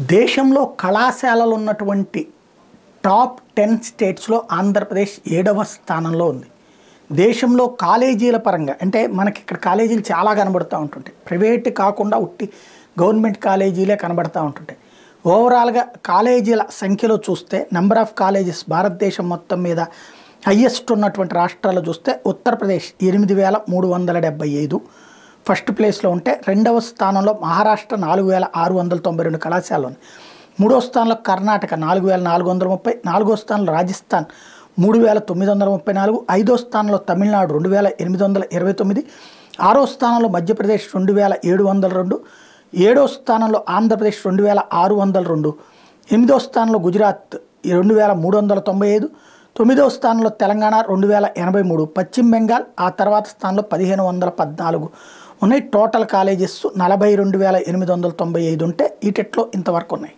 దేశంలో కళాశాలలు ఉన్నటువంటి టాప్ 10 స్టేట్స్లో ఆంధ్రప్రదేశ్ 7వ స్థానంలో ఉంది. దేశంలో కాలేజీల పరంగా అంటే మనకి ఇక్కడ కాలేజీలు చాలా కనబడుతూ ఉంటుంటాయి. ప్రైవేట్ కాకుండా ఉట్టి గవర్నమెంట్ కాలేజీలే కనబడుతూ ఉంటుంటాయి. ఓవరాల్గా కాలేజీల సంఖ్యలో చూస్తే నెంబర్ ఆఫ్ కాలేజెస్ భారతదేశం మొత్తం మీద హయ్యెస్ట్ ఉన్నటువంటి రాష్ట్రాలు చూస్తే ఉత్తరప్రదేశ్ 8375 ఫస్ట్ ప్లేస్లో ఉంటే, రెండవ స్థానంలో మహారాష్ట్ర 4692 కళాశాలలు ఉన్నాయి. మూడో స్థానంలో కర్ణాటక 4430, నాలుగో స్థానంలో రాజస్థాన్ 3934, ఐదో స్థానంలో తమిళనాడు 2829, ఆరో స్థానంలో మధ్యప్రదేశ్ 2702, ఏడో స్థానంలో ఆంధ్రప్రదేశ్ 2602, ఎనిమిదో స్థానంలో గుజరాత్ 2395, తొమ్మిదో స్థానంలో తెలంగాణ 2083, పశ్చిమ బెంగాల్ ఆ తర్వాత స్థానంలో 1514 ఉన్నాయి. టోటల్ కాలేజెస్ 42895 ఉంటే ఈ టెట్లో ఇంతవరకు ఉన్నాయి.